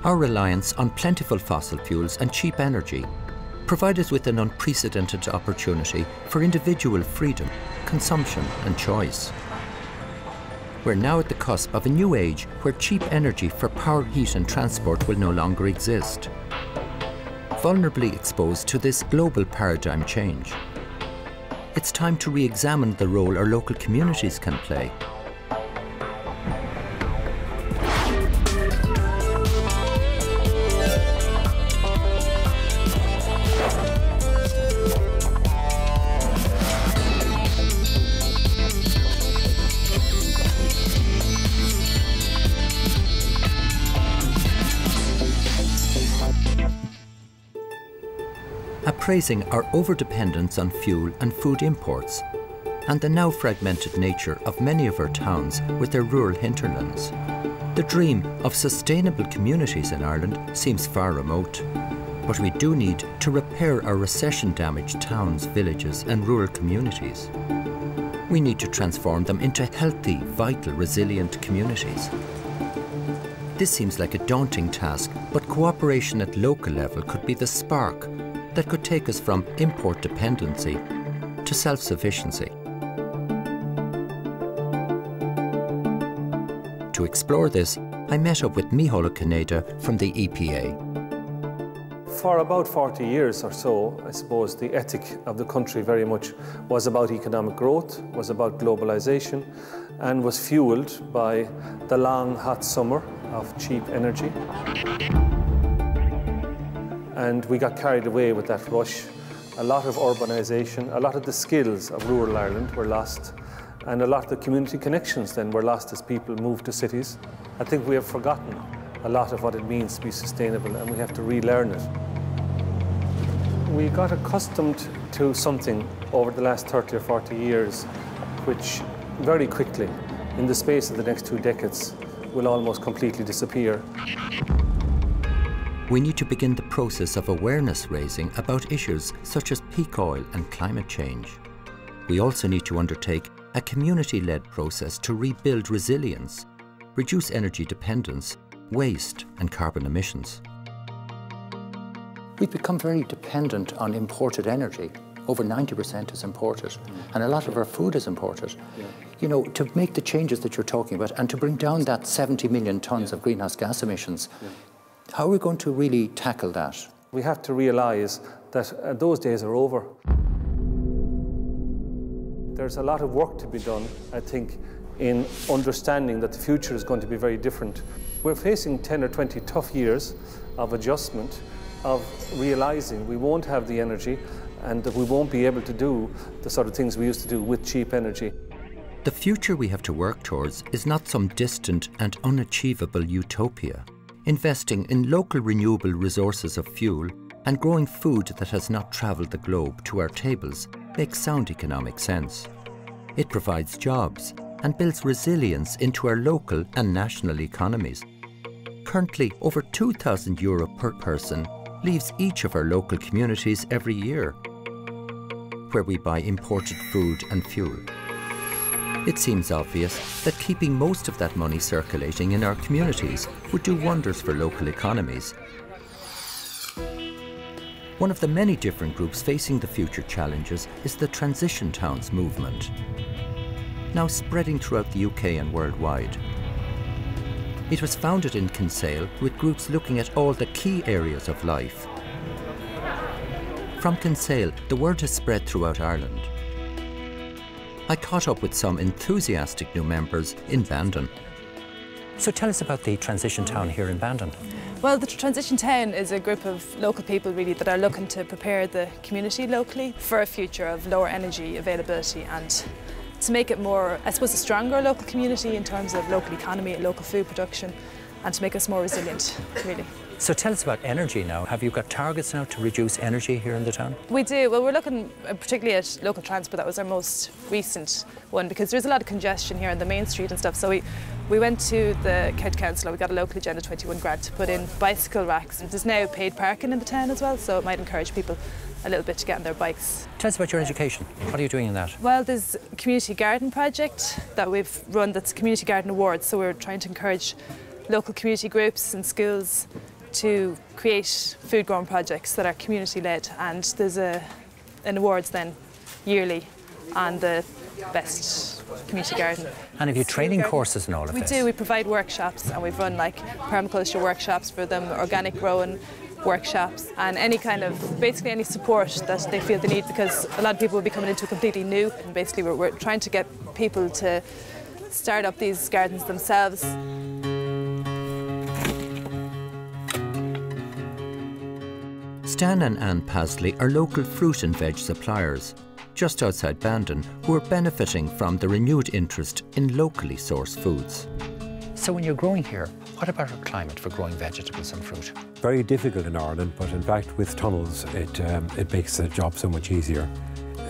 Our reliance on plentiful fossil fuels and cheap energy provide us with an unprecedented opportunity for individual freedom, consumption and choice. We're now at the cusp of a new age where cheap energy for power, heat and transport will no longer exist. Vulnerably exposed to this global paradigm change, it's time to re-examine the role our local communities can play. Appraising our overdependence on fuel and food imports, and the now fragmented nature of many of our towns with their rural hinterlands. The dream of sustainable communities in Ireland seems far remote, but we do need to repair our recession-damaged towns, villages and rural communities. We need to transform them into healthy, vital, resilient communities. This seems like a daunting task, but cooperation at local level could be the spark that could take us from import dependency to self-sufficiency. To explore this, I met up with Micheál Cinnéide from the EPA. For about 40 years or so, I suppose the ethic of the country very much was about economic growth, was about globalisation, and was fuelled by the long, hot summer of cheap energy. And we got carried away with that rush. A lot of urbanisation, a lot of the skills of rural Ireland were lost, and a lot of the community connections then were lost as people moved to cities. I think we have forgotten a lot of what it means to be sustainable, and we have to relearn it. We got accustomed to something over the last 30 or 40 years, which very quickly, in the space of the next 2 decades, will almost completely disappear. We need to begin the process of awareness raising about issues such as peak oil and climate change. We also need to undertake a community-led process to rebuild resilience, reduce energy dependence, waste and carbon emissions. We've become very dependent on imported energy. Over 90% is imported, and a lot of our food is imported. You know, to make the changes that you're talking about and to bring down that 70 million tonnes of greenhouse gas emissions, how are we going to really tackle that? We have to realise that those days are over. There's a lot of work to be done, I think, in understanding that the future is going to be very different. We're facing 10 or 20 tough years of adjustment, of realising we won't have the energy and that we won't be able to do the sort of things we used to do with cheap energy. The future we have to work towards is not some distant and unachievable utopia. Investing in local renewable resources of fuel and growing food that has not travelled the globe to our tables makes sound economic sense. It provides jobs and builds resilience into our local and national economies. Currently, over €2,000 per person leaves each of our local communities every year, where we buy imported food and fuel. It seems obvious that keeping most of that money circulating in our communities would do wonders for local economies. One of the many different groups facing the future challenges is the Transition Towns movement, now spreading throughout the UK and worldwide. It was founded in Kinsale with groups looking at all the key areas of life. From Kinsale, the word has spread throughout Ireland. I caught up with some enthusiastic new members in Bandon. So tell us about the Transition Town here in Bandon. Well, the Transition Town is a group of local people really that are looking to prepare the community locally for a future of lower energy availability and to make it more, I suppose, a stronger local community in terms of local economy and local food production, and to make us more resilient, really. So tell us about energy now. Have you got targets now to reduce energy here in the town? We do. Well, we're looking particularly at local transport. That was our most recent one because there's a lot of congestion here on the main street and stuff. So we went to the County Council and we got a local Agenda 21 grant to put in bicycle racks. And there's now paid parking in the town as well, so it might encourage people a little bit to get on their bikes. Tell us about your education. What are you doing in that? Well, there's a community garden project that we've run that's Community Garden Awards. So we're trying to encourage local community groups and schools to create food growing projects that are community led, and there's an awards then yearly on the best community garden. And have you training courses and all of this? We do. We provide workshops, and we've run like permaculture workshops for them, organic growing workshops, and any kind of, basically any support that they feel they need, because a lot of people will be coming into completely new, and basically we're trying to get people to start up these gardens themselves. Stan and Anne Pasley are local fruit and veg suppliers, just outside Bandon, who are benefiting from the renewed interest in locally sourced foods. So when you're growing here, what about our climate for growing vegetables and fruit? Very difficult in Ireland, but in fact with tunnels it makes the job so much easier.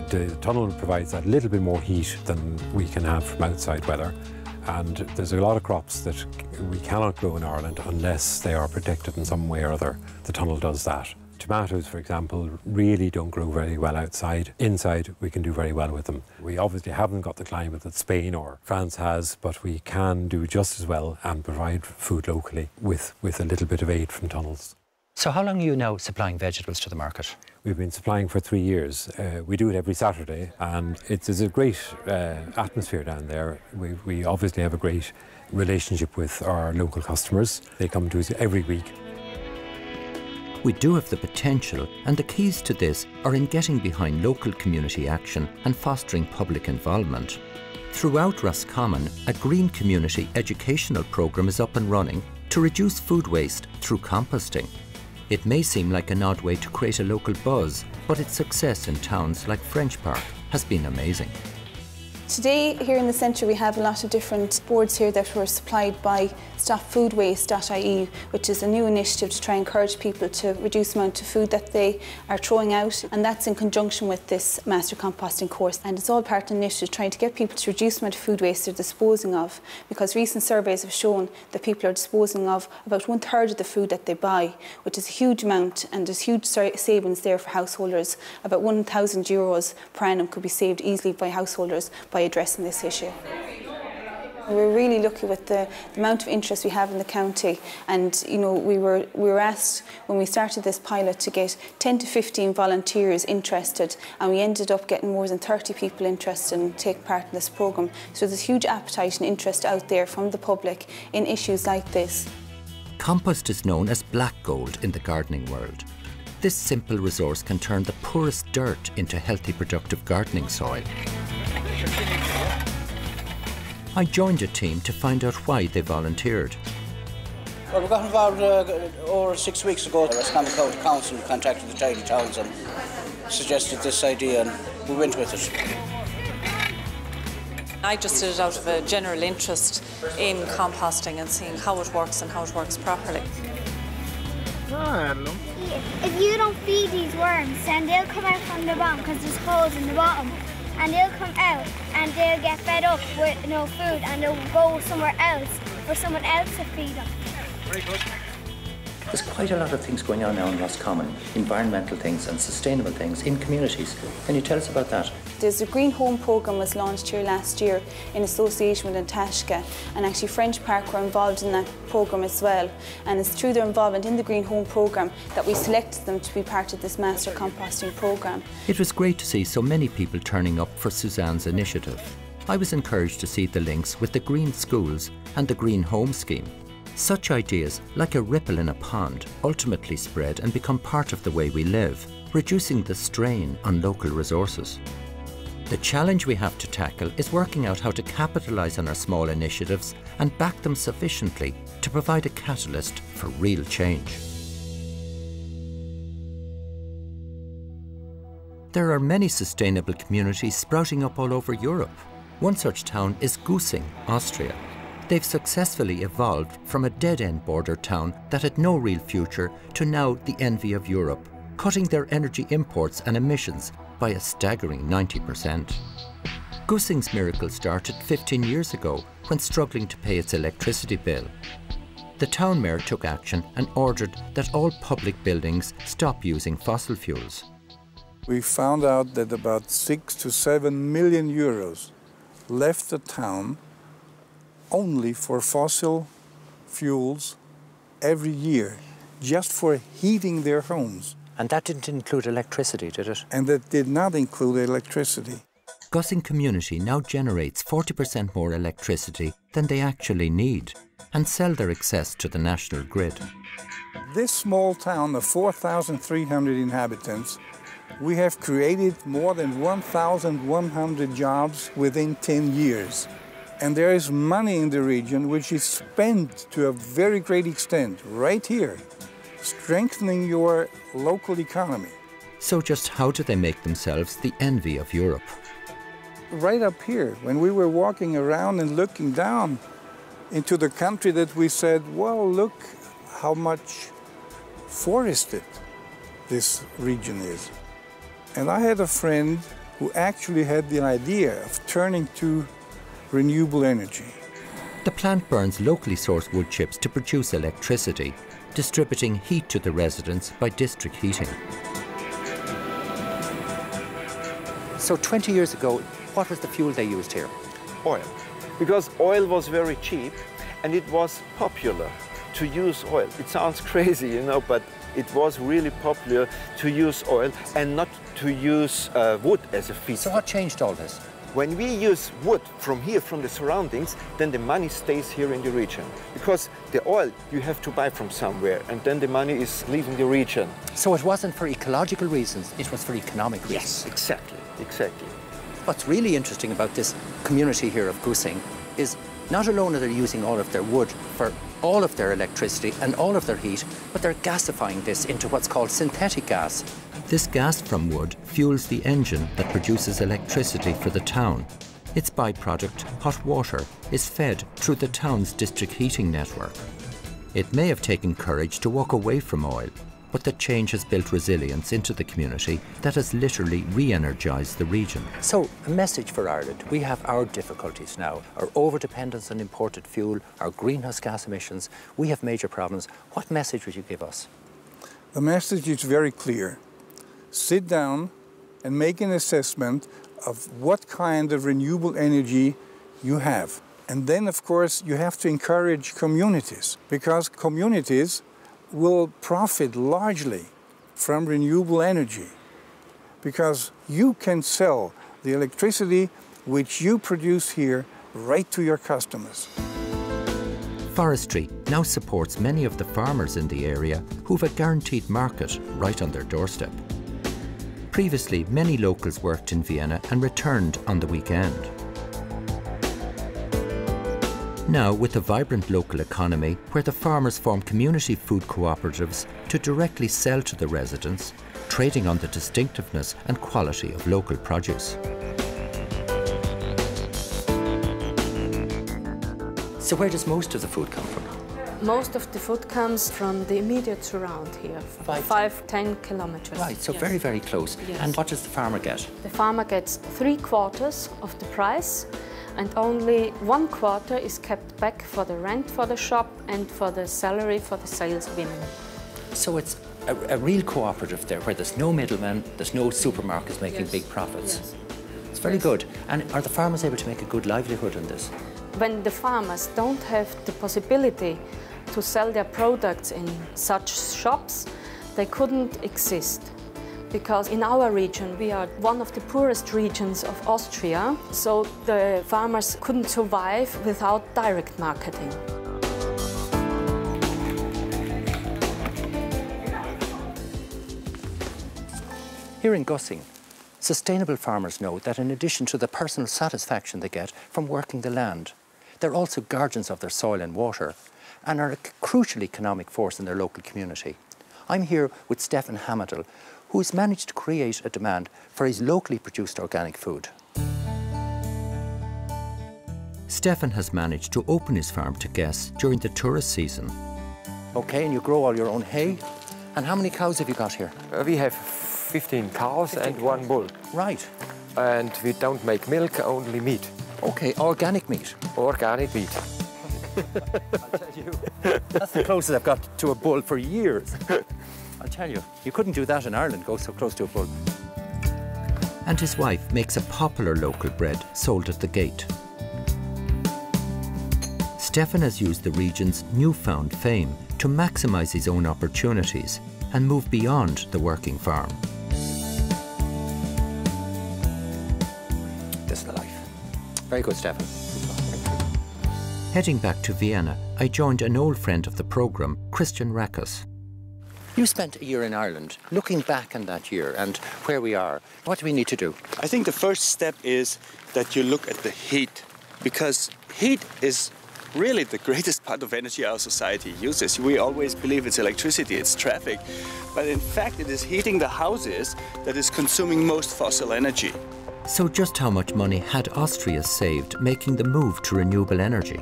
The tunnel provides that little bit more heat than we can have from outside weather, and there's a lot of crops that we cannot grow in Ireland unless they are protected in some way or other. The tunnel does that. Tomatoes, for example, really don't grow very well outside. Inside, we can do very well with them. We obviously haven't got the climate that Spain or France has, but we can do just as well and provide food locally with a little bit of aid from tunnels. So how long are you now supplying vegetables to the market? We've been supplying for 3 years. We do it every Saturday, and it's a great atmosphere down there. We obviously have a great relationship with our local customers. They come to us every week. We do have the potential, and the keys to this are in getting behind local community action and fostering public involvement. Throughout Roscommon, a green community educational programme is up and running to reduce food waste through composting. It may seem like an odd way to create a local buzz, but its success in towns like French Park has been amazing. Today, here in the centre, we have a lot of different boards here that were supplied by StopFoodWaste.ie, which is a new initiative to try and encourage people to reduce the amount of food that they are throwing out, and that's in conjunction with this Master Composting course. And it's all part of an initiative trying to get people to reduce the amount of food waste they're disposing of, because recent surveys have shown that people are disposing of about 1/3 of the food that they buy, which is a huge amount, and there's huge savings there for householders. About €1,000 per annum could be saved easily by householders by addressing this issue. We're really lucky with the amount of interest we have in the county, and you know, we were asked when we started this pilot to get 10 to 15 volunteers interested, and we ended up getting more than 30 people interested in taking part in this programme. So there's huge appetite and interest out there from the public in issues like this. Compost is known as black gold in the gardening world. This simple resource can turn the poorest dirt into healthy, productive gardening soil. I joined a team to find out why they volunteered. Well, we got involved over 6 weeks ago. The Roscommon County Council contacted the tidy towns and suggested this idea, and we went with it. I just did it out of a general interest in composting and seeing how it works and how it works properly. If you don't feed these worms, then they'll come out from the bottom because there's holes in the bottom. And they'll come out and they'll get fed up with no food, and they'll go somewhere else for someone else to feed them. Very good. There's quite a lot of things going on now in Roscommon, environmental things and sustainable things in communities. Can you tell us about that? There's a Green Home programme was launched here last year in association with Antashka, and actually French Park were involved in that programme as well. And it's through their involvement in the Green Home programme that we selected them to be part of this Master Composting programme. It was great to see so many people turning up for Suzanne's initiative. I was encouraged to see the links with the Green Schools and the Green Home scheme. Such ideas, like a ripple in a pond, ultimately spread and become part of the way we live, reducing the strain on local resources. The challenge we have to tackle is working out how to capitalise on our small initiatives and back them sufficiently to provide a catalyst for real change. There are many sustainable communities sprouting up all over Europe. One such town is Güssing, Austria. They've successfully evolved from a dead-end border town that had no real future to now the envy of Europe, cutting their energy imports and emissions by a staggering 90%. Güssing's miracle started 15 years ago when struggling to pay its electricity bill. The town mayor took action and ordered that all public buildings stop using fossil fuels. We found out that about 6 to 7 million euros left the town only for fossil fuels every year just for heating their homes. And that didn't include electricity, did it? And that did not include electricity. Gussing community now generates 40% more electricity than they actually need and sell their excess to the national grid. This small town of 4,300 inhabitants, we have created more than 1,100 jobs within 10 years. And there is money in the region which is spent to a very great extent right here, strengthening your local economy. So just how do they make themselves the envy of Europe? Right up here, when we were walking around and looking down into the country, that we said, well, look how much forested this region is. And I had a friend who actually had the idea of turning to renewable energy. The plant burns locally sourced wood chips to produce electricity, distributing heat to the residents by district heating. So 20 years ago, what was the fuel they used here? Oil. Because oil was very cheap and it was popular to use oil. It sounds crazy, you know, but it was really popular to use oil and not to use wood as a feedstock. So what changed all this? When we use wood from here, from the surroundings, then the money stays here in the region. Because the oil you have to buy from somewhere, and then the money is leaving the region. So it wasn't for ecological reasons, it was for economic reasons? Yes, exactly, exactly. What's really interesting about this community here of Gussing is not alone are they using all of their wood for all of their electricity and all of their heat, but they're gasifying this into what's called synthetic gas. This gas from wood fuels the engine that produces electricity for the town. Its byproduct, hot water, is fed through the town's district heating network. It may have taken courage to walk away from oil, but the change has built resilience into the community that has literally re-energised the region. So, a message for Ireland. We have our difficulties now, our over-dependence on imported fuel, our greenhouse gas emissions. We have major problems. What message would you give us? The message is very clear. Sit down and make an assessment of what kind of renewable energy you have. And then, of course, you have to encourage communities, because communities will profit largely from renewable energy, because you can sell the electricity which you produce here right to your customers. Forestry now supports many of the farmers in the area who've a guaranteed market right on their doorstep. Previously, many locals worked in Vienna and returned on the weekend. Now, with a vibrant local economy where the farmers form community food cooperatives to directly sell to the residents, trading on the distinctiveness and quality of local produce. So where does most of the food come from? Most of the food comes from the immediate surround here, 5-10 kilometers. Right, so yes. very, very close. Yes. And what does the farmer get? The farmer gets 3/4 of the price, and only 1/4 is kept back for the rent for the shop and for the salary for the saleswomen. So it's a real cooperative there, where there's no middlemen, there's no supermarkets making Yes. big profits. Yes. It's very good. And are the farmers able to make a good livelihood in this? When the farmers don't have the possibility to sell their products in such shops, they couldn't exist. Because in our region, we are one of the poorest regions of Austria, so the farmers couldn't survive without direct marketing. Here in Gussing, sustainable farmers know that in addition to the personal satisfaction they get from working the land, they're also guardians of their soil and water and are a crucial economic force in their local community. I'm here with Stefan Hamadel, who's managed to create a demand for his locally produced organic food. Stefan has managed to open his farm to guests during the tourist season. Okay, and you grow all your own hay. And how many cows have you got here? We have 15 cows and 1 bull. Right. And we don't make milk, only meat. Okay, organic meat. Organic meat. I'll tell you, that's the closest I've got to a bull for years. I'll tell you, you couldn't do that in Ireland, go so close to a bull. And his wife makes a popular local bread sold at the gate. Stefan has used the region's newfound fame to maximise his own opportunities and move beyond the working farm. This is the life. Very good, Stefan. Heading back to Vienna, I joined an old friend of the programme, Christian Rakus. You spent a year in Ireland. Looking back on that year and where we are, what do we need to do? I think the first step is that you look at the heat, because heat is really the greatest part of energy our society uses. We always believe it's electricity, it's traffic, but in fact it is heating the houses that is consuming most fossil energy. So just how much money had Austria saved making the move to renewable energy?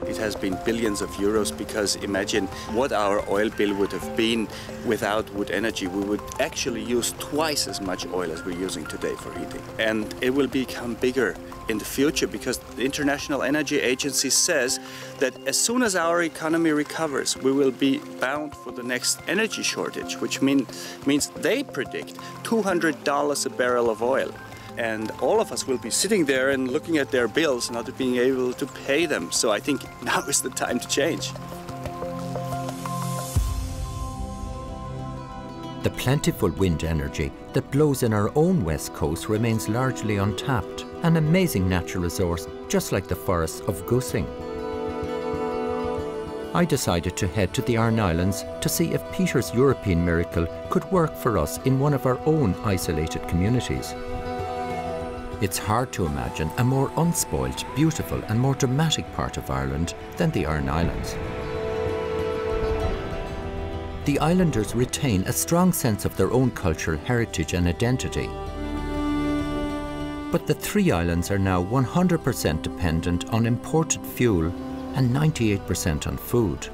It has been billions of euros, because imagine what our oil bill would have been without wood energy. We would actually use twice as much oil as we're using today for heating. And it will become bigger in the future, because the International Energy Agency says that as soon as our economy recovers, we will be bound for the next energy shortage, which means they predict $200 a barrel of oil. And all of us will be sitting there and looking at their bills, not being able to pay them. So I think now is the time to change. The plentiful wind energy that blows in our own west coast remains largely untapped, an amazing natural resource, just like the forests of Gussing. I decided to head to the Aran Islands to see if Peter's European miracle could work for us in one of our own isolated communities. It's hard to imagine a more unspoilt, beautiful and more dramatic part of Ireland than the Aran Islands. The islanders retain a strong sense of their own cultural heritage and identity. But the three islands are now 100% dependent on imported fuel and 98% on food.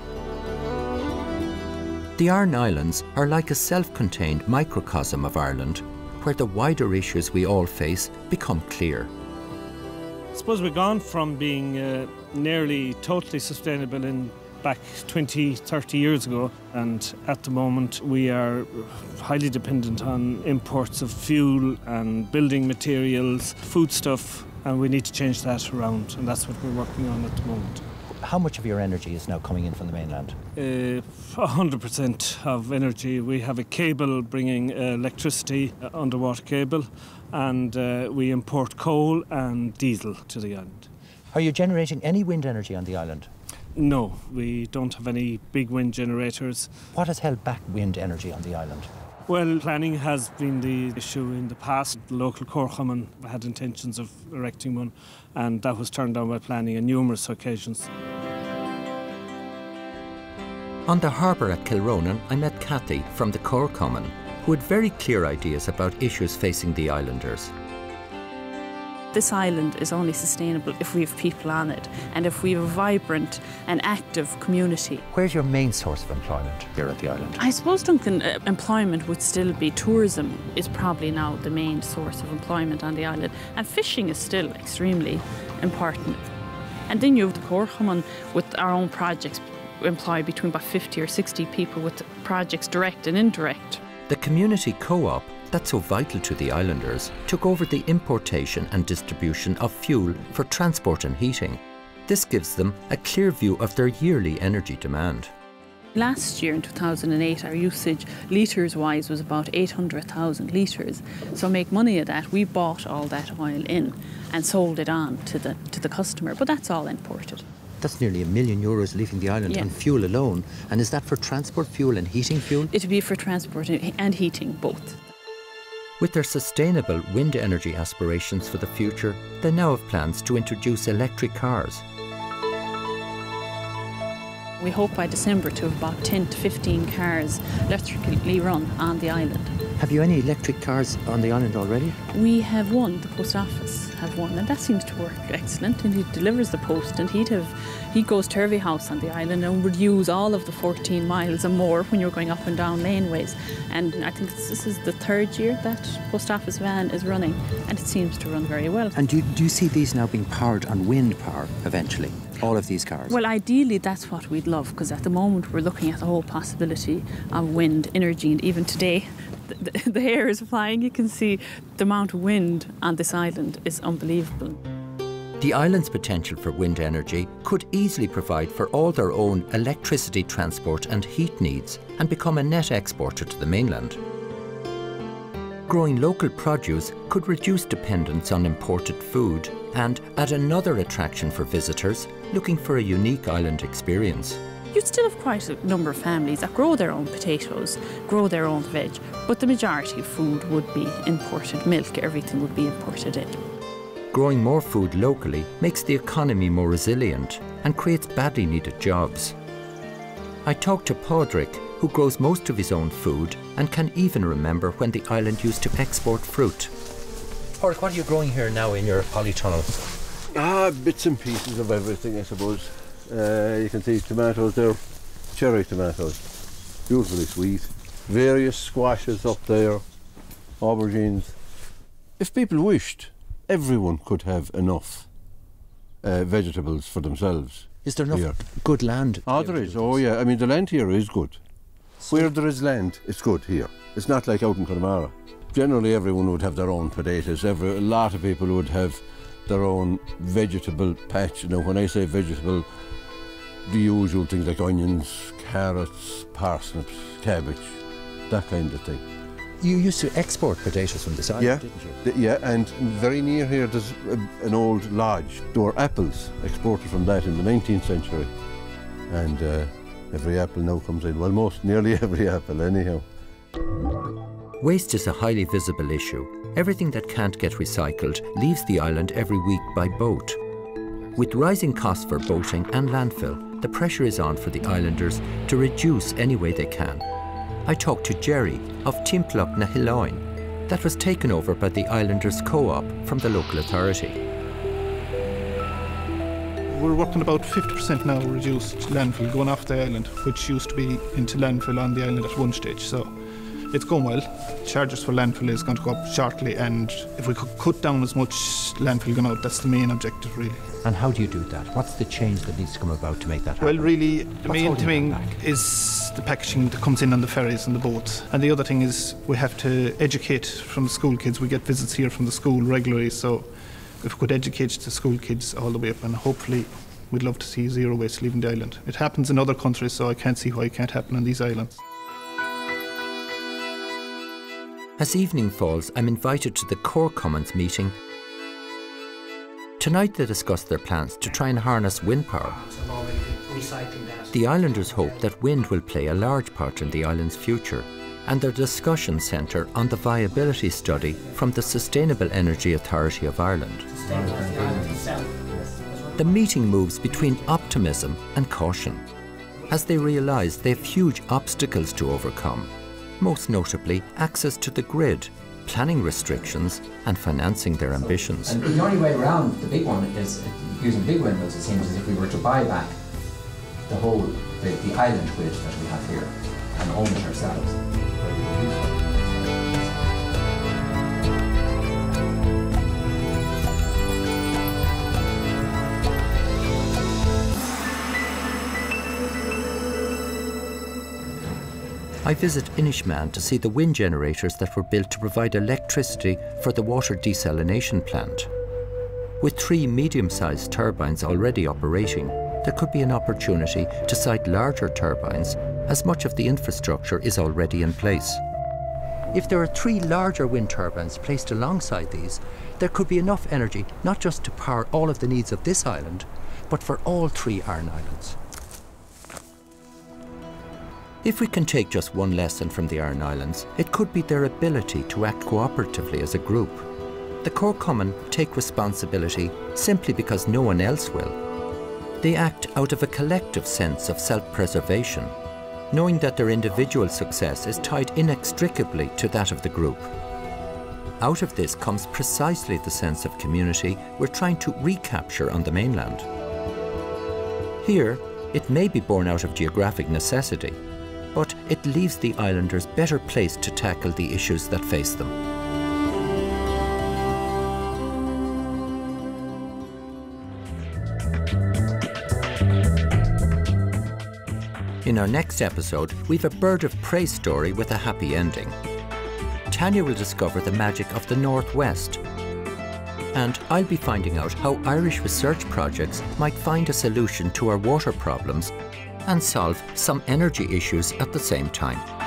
The Aran Islands are like a self-contained microcosm of Ireland, where the wider issues we all face become clear. I suppose we've gone from being nearly totally sustainable back 20, 30 years ago, and at the moment we are highly dependent on imports of fuel and building materials, foodstuff, and we need to change that around, and that's what we're working on at the moment. How much of your energy is now coming in from the mainland? 100% of energy. We have a cable bringing electricity, underwater cable, and we import coal and diesel to the island. Are you generating any wind energy on the island? No, we don't have any big wind generators. What has held back wind energy on the island? Well, planning has been the issue in the past. The local Corchaman had intentions of erecting one, and that was turned down by planning on numerous occasions. On the harbour at Kilronan, I met Cathy from the Corchaman, who had very clear ideas about issues facing the islanders. This island is only sustainable if we have people on it and if we have a vibrant and active community. Where's your main source of employment here at the island? I suppose, Duncan, employment would still be tourism is probably now the main source of employment on the island, and fishing is still extremely important. And then you have the Corchaman with our own projects, employ between about 50 or 60 people with projects direct and indirect. The community co-op that's so vital to the islanders took over the importation and distribution of fuel for transport and heating. This gives them a clear view of their yearly energy demand. Last year in 2008 our usage litres wise was about 800,000 litres. So make money of that, we bought all that oil in and sold it on to the customer, but that's all imported. That's nearly €1 million leaving the island on fuel alone. And is that for transport fuel and heating fuel? It would be for transport and heating, both. With their sustainable wind energy aspirations for the future, they now have plans to introduce electric cars. We hope by December to have about 10 to 15 cars electrically run on the island. Have you any electric cars on the island already? We have one, the post office have one, and that seems to work excellent, and he delivers the post, and he goes to every house on the island and would use all of the 14 miles and more when you're going up and down laneways. And I think this is the third year that post office van is running, and it seems to run very well. And do you see these now being powered on wind power eventually? All of these cars? Well, ideally that's what we'd love, because at the moment we're looking at the whole possibility of wind energy, and even today the hair is flying. You can see the amount of wind on this island is unbelievable. The island's potential for wind energy could easily provide for all their own electricity transport and heat needs and become a net exporter to the mainland. Growing local produce could reduce dependence on imported food and add another attraction for visitors looking for a unique island experience. You'd still have quite a number of families that grow their own potatoes, grow their own veg, but the majority of food would be imported. Milk, everything would be imported in. Growing more food locally makes the economy more resilient and creates badly needed jobs. I talked to Padraig, who grows most of his own food and can even remember when the island used to export fruit. Padraig, what are you growing here now in your polytunnel? Bits and pieces of everything, I suppose. You can see tomatoes there, cherry tomatoes, beautifully sweet. Various squashes up there, aubergines. If people wished, everyone could have enough vegetables for themselves. Is there enough good land? Oh, there is. Oh, yeah. I mean, the land here is good. Where there is land, it's good here. It's not like out in Connemara. Generally, everyone would have their own potatoes. A lot of people would have their own vegetable patch. Now, when I say vegetable, the usual things like onions, carrots, parsnips, cabbage, that kind of thing. You used to export potatoes from this island, didn't you? Yeah, and very near here there's an old lodge. There were apples exported from that in the 19th century. And every apple now comes in. Well, nearly every apple anyhow. Waste is a highly visible issue. Everything that can't get recycled leaves the island every week by boat. With rising costs for boating and landfill, the pressure is on for the islanders to reduce any way they can. I talked to Jerry of Timplach na Hiloin, that was taken over by the Islanders Co-op from the local authority. We're working about 50% now reduced landfill going off the island, which used to be into landfill on the island at one stage. So it's going well. Charges for landfill is going to go up shortly, and if we could cut down as much landfill going out, that's the main objective really. And how do you do that? What's the change that needs to come about to make that happen? Well, really, the main thing is the packaging that comes in on the ferries and the boats. And the other thing is we have to educate from the school kids. We get visits here from the school regularly, so if we could educate the school kids all the way up, and hopefully we'd love to see zero waste leaving the island. It happens in other countries, so I can't see why it can't happen on these islands. As evening falls, I'm invited to the Core Commons meeting. Tonight they discuss their plans to try and harness wind power. The islanders hope that wind will play a large part in the island's future, and their discussions centre on the viability study from the Sustainable Energy Authority of Ireland. The meeting moves between optimism and caution, as they realise they have huge obstacles to overcome, most notably access to the grid, planning restrictions and financing their ambitions. And the only way around the big one is using big windows. It seems as if we were to buy back the whole, the island grid that we have here and own it ourselves. I visit Inishmaan to see the wind generators that were built to provide electricity for the water desalination plant. With 3 medium-sized turbines already operating, there could be an opportunity to site larger turbines, as much of the infrastructure is already in place. If there are 3 larger wind turbines placed alongside these, there could be enough energy not just to power all of the needs of this island, but for all 3 Aran Islands. If we can take just one lesson from the Aran Islands, it could be their ability to act cooperatively as a group. The Core Common take responsibility simply because no one else will. They act out of a collective sense of self-preservation, knowing that their individual success is tied inextricably to that of the group. Out of this comes precisely the sense of community we're trying to recapture on the mainland. Here, it may be born out of geographic necessity, but it leaves the islanders better placed to tackle the issues that face them. In our next episode, we've a bird of prey story with a happy ending. Tanya will discover the magic of the Northwest. And I'll be finding out how Irish research projects might find a solution to our water problems and solve some energy issues at the same time.